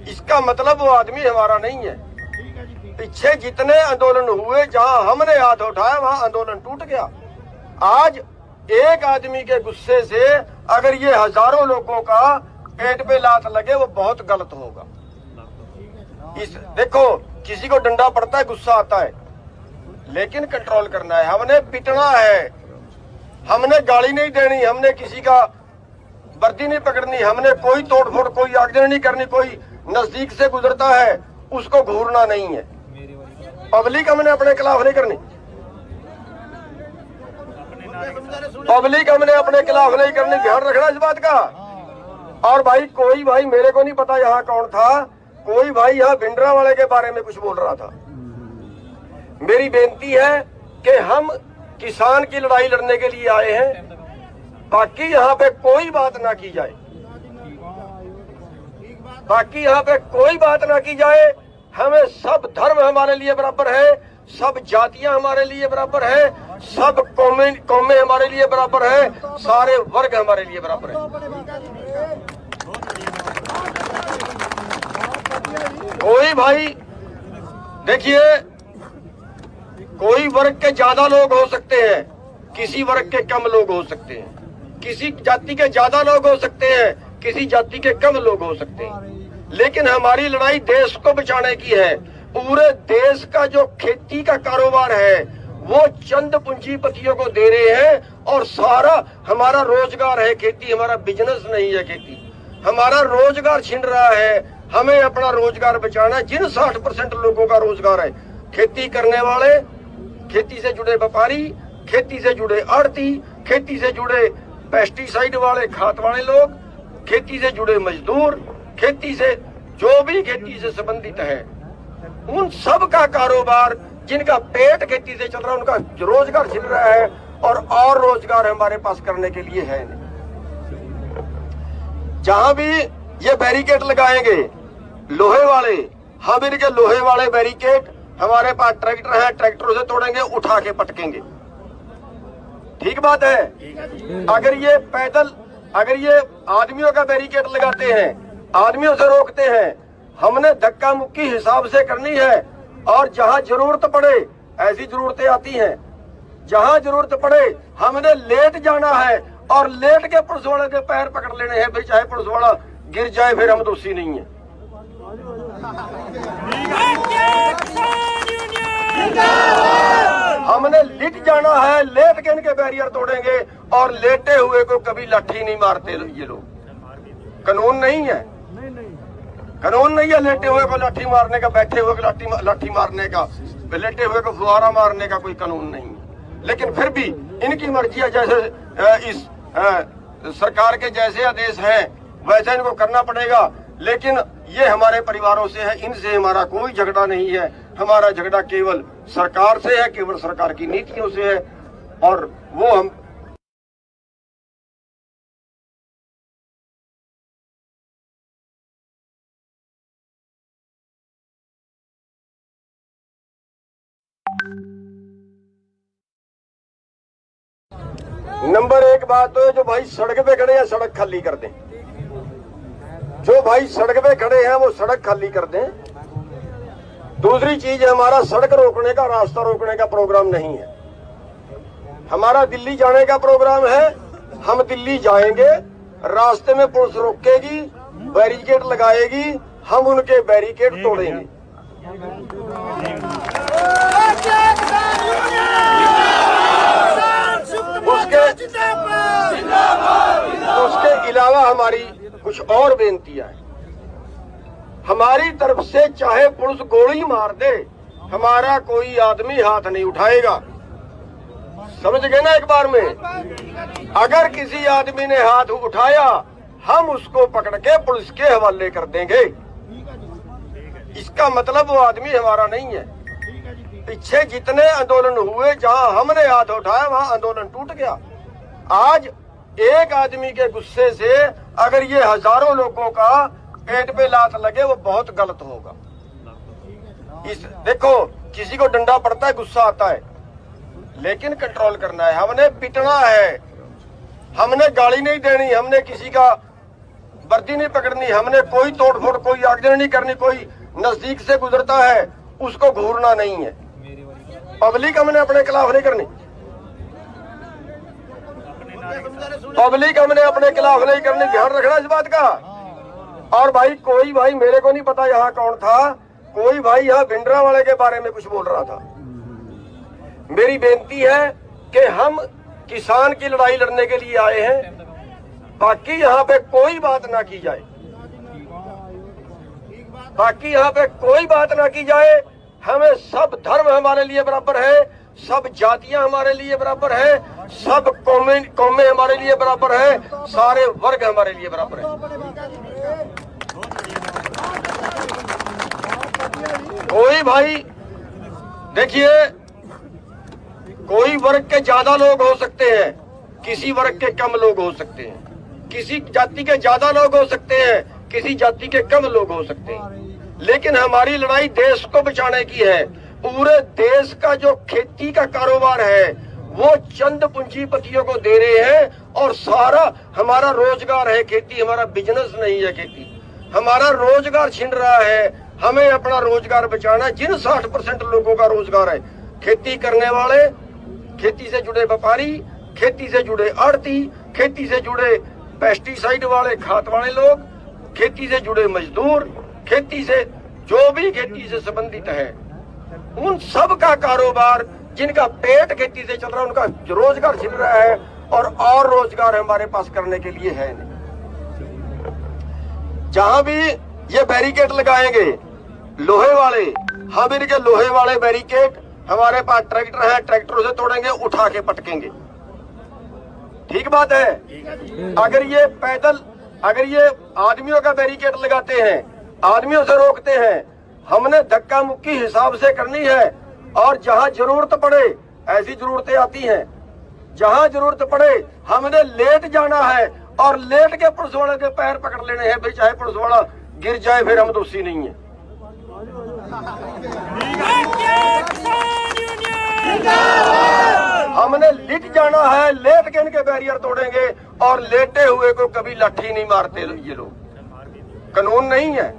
इसका मतलब वो आदमी हमारा नहीं है। पीछे जितने आंदोलन हुए, जहां हमने हाथ उठाया वहां आंदोलन टूट गया। आज एक आदमी के गुस्से से अगर ये हजारों लोगों का पेट पे लात लगे, वो बहुत गलत होगा। देखो, किसी को डंडा पड़ता है, गुस्सा आता है, लेकिन कंट्रोल करना है। हमने पिटना है, हमने गाली नहीं देनी, हमने किसी का वर्दी नहीं पकड़नी, हमने कोई तोड़फोड़, कोई आगजनी नहीं करनी। कोई नजदीक से गुजरता है उसको घूरना नहीं है। पब्लिक हमने अपने खिलाफ नहीं करनी, पब्लिक हमने अपने खिलाफ नहीं करनी। ध्यान रखना इस बात का। और भाई, कोई भाई, मेरे को नहीं पता यहाँ कौन था, कोई भाई यहाँ भिंडरांवाले के बारे में कुछ बोल रहा था। मेरी बेनती है कि हम किसान की लड़ाई लड़ने के लिए आए हैं, बाकी यहाँ पे कोई बात ना की जाए, बाकी यहाँ पे कोई बात ना की जाए। हमें सब धर्म हमारे लिए बराबर है, सब जातियां हमारे लिए बराबर है, सब कौमें हमारे लिए बराबर है, सारे वर्ग हमारे लिए बराबर है। कोई भाई, देखिए, कोई वर्ग के ज्यादा लोग हो सकते हैं, किसी वर्ग के कम लोग हो सकते हैं, किसी जाति के ज्यादा लोग हो सकते हैं, किसी जाति के कम लोग हो सकते हैं, लेकिन हमारी लड़ाई देश को बचाने की है। पूरे देश का जो खेती का कारोबार है वो चंद पूंजीपतियों को दे रहे हैं, और सारा हमारा रोजगार है खेती, हमारा बिजनेस नहीं है खेती। हमारा रोजगार छिन रहा है, हमें अपना रोजगार बचाना है। जिन 60% लोगों का रोजगार है, खेती करने वाले, खेती से जुड़े व्यापारी, खेती से जुड़े आड़ती, खेती से जुड़े पेस्टिसाइड वाले, खाद वाले लोग, खेती से जुड़े मजदूर, खेती से जो भी खेती से संबंधित है, उन सब का कारोबार, जिनका पेट खेती से चल रहा है, उनका रोजगार छिन रहा है, और रोजगार हमारे पास करने के लिए है नहीं। जहां भी ये बैरिकेड लगाएंगे लोहे वाले, हम इनके लोहे वाले बैरिकेड, हमारे पास ट्रैक्टर है, ट्रैक्टरों से तोड़ेंगे, उठा के पटकेंगे। ठीक बात है। अगर ये पैदल, अगर ये आदमियों का बैरिकेड लगाते हैं, आदमियों से रोकते हैं, हमने धक्का मुक्की हिसाब से करनी है। और जहां जरूरत पड़े, ऐसी जरूरतें आती हैं, जहां जरूरत पड़े हमने लेट जाना है, और लेट के पुलिस वाले के पैर पकड़ लेने हैं, फिर चाहे पुलिस वाला गिर जाए, फिर हम दोषी नहीं है। हमने लिट जाना है, लेट के इनके बैरियर तोड़ेंगे, और लेटे हुए को कभी लाठी नहीं मारते ये लोग। कानून नहीं है, कानून नहीं है लेटे हुए को लाठी मारने का, बैठे हुए को लाठी मारने का, लेटे हुए को फुहारा मारने का कोई कानून नहीं है। लेकिन फिर भी इनकी मर्जी है, जैसे इस सरकार के जैसे आदेश हैं वैसे इनको करना पड़ेगा। लेकिन ये हमारे परिवारों से है, इनसे हमारा कोई झगड़ा नहीं है। हमारा झगड़ा केवल सरकार से है, केवल सरकार की नीतियों से है, और वो हम नंबर एक बात तो है, जो भाई सड़क पे खड़े हैं सड़क खाली कर दें। जो भाई सड़क पे खड़े हैं वो सड़क खाली कर दें। दूसरी चीज, हमारा सड़क रोकने का, रास्ता रोकने का प्रोग्राम नहीं है। हमारा दिल्ली जाने का प्रोग्राम है, हम दिल्ली जाएंगे, रास्ते में पुलिस रोकेगी, बैरिकेड लगाएगी, हम उनके बैरिकेड तोड़ेंगे। उसके अलावा हमारी कुछ और बेनतियां हैं। हमारी तरफ से चाहे पुलिस गोली मार दे, हमारा कोई आदमी हाथ नहीं उठाएगा। समझ गए ना एक बार में? अगर किसी आदमी ने हाथ उठाया, हम उसको पकड़ के पुलिस के हवाले कर देंगे। इसका मतलब वो आदमी हमारा नहीं है। पीछे जितने आंदोलन हुए, जहां हमने हाथ उठाया वहां आंदोलन टूट गया। आज एक आदमी के गुस्से से अगर ये हजारों लोगों का पेट पे लात लगे, वो बहुत गलत होगा। देखो, किसी को डंडा पड़ता है, गुस्सा आता है, लेकिन कंट्रोल करना है। हमने पिटना है, हमने गाली नहीं देनी, हमने किसी का वर्दी नहीं पकड़नी, हमने कोई तोड़फोड़, कोई आगजनी नहीं करनी, कोई नजदीक से गुजरता है उसको घूरना नहीं है। पब्लिक हमने अपने खिलाफ नहीं करनी, पब्लिक हमने अपने खिलाफ नहीं करनी, ध्यान रखना इस बात का। और भाई कोई भाई, मेरे को नहीं पता यहाँ कौन था, कोई भाई यहाँ भिंडरांवाले के बारे में कुछ बोल रहा था। मेरी बेनती है कि हम किसान की लड़ाई लड़ने के लिए आए हैं, बाकी यहाँ पे कोई बात ना की जाए, बाकी यहाँ पे कोई बात ना की जाए। हमें सब धर्म हमारे लिए बराबर है, सब जातियां हमारे लिए बराबर है, सब कौमें हमारे लिए बराबर है, सारे वर्ग हमारे लिए बराबर है। कोई भाई देखिए, कोई वर्ग के ज्यादा लोग हो सकते हैं, किसी वर्ग के कम लोग हो सकते हैं, किसी जाति के ज्यादा लोग हो सकते हैं, किसी जाति के कम लोग हो सकते हैं, लेकिन हमारी लड़ाई देश को बचाने की है। पूरे देश का जो खेती का कारोबार है वो चंद पूंजीपतियों को दे रहे हैं और सारा हमारा रोजगार है खेती, हमारा बिजनेस नहीं है खेती, हमारा रोजगार छिन रहा है। हमें अपना रोजगार बचाना है। जिन 60% लोगों का रोजगार है, खेती करने वाले, खेती से जुड़े व्यापारी, खेती से जुड़े आड़ती, खेती से जुड़े पेस्टिसाइड वाले, खाद वाले लोग, खेती से जुड़े मजदूर, खेती से जो भी खेती से संबंधित है, उन सब का कारोबार, जिनका पेट खेती से चल रहा है, उनका रोजगार छिन रहा है और रोजगार हमारे पास करने के लिए है नहीं। जहां भी ये बैरिकेड लगाएंगे लोहे वाले, हम इनके लोहे वाले बैरिकेड, हमारे पास ट्रैक्टर है, ट्रैक्टरों से तोड़ेंगे, उठा के पटकेंगे। ठीक बात है। अगर ये पैदल, अगर ये आदमियों का बैरिकेड लगाते हैं, आदमियों से रोकते हैं, हमने धक्का मुक्की हिसाब से करनी है। और जहां जरूरत पड़े, ऐसी जरूरतें आती हैं, जहां जरूरत पड़े हमने लेट जाना है और लेट के पुलिस वाले के पैर पकड़ लेने हैं, फिर चाहे पुलिस वाला गिर जाए, फिर हम दोषी नहीं है। हमने लिट जाना है, लेट के इनके बैरियर तोड़ेंगे और लेटे हुए को कभी लाठी नहीं मारते ये लोग। कानून नहीं है,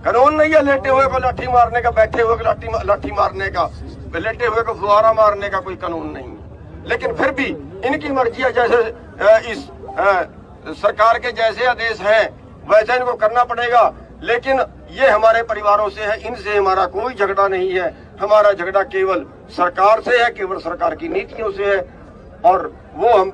कानून नहीं है लेटे हुए को लाठी मारने का, बैठे हुए को लाठी मारने का, लेटे हुए को फुहारा मारने का कोई कानून नहीं है। लेकिन फिर भी इनकी मर्जी है, जैसे इस सरकार के जैसे आदेश हैं वैसे इनको करना पड़ेगा। लेकिन ये हमारे परिवारों से है, इनसे हमारा कोई झगड़ा नहीं है। हमारा झगड़ा केवल सरकार से है, केवल सरकार की नीतियों से है, और वो हम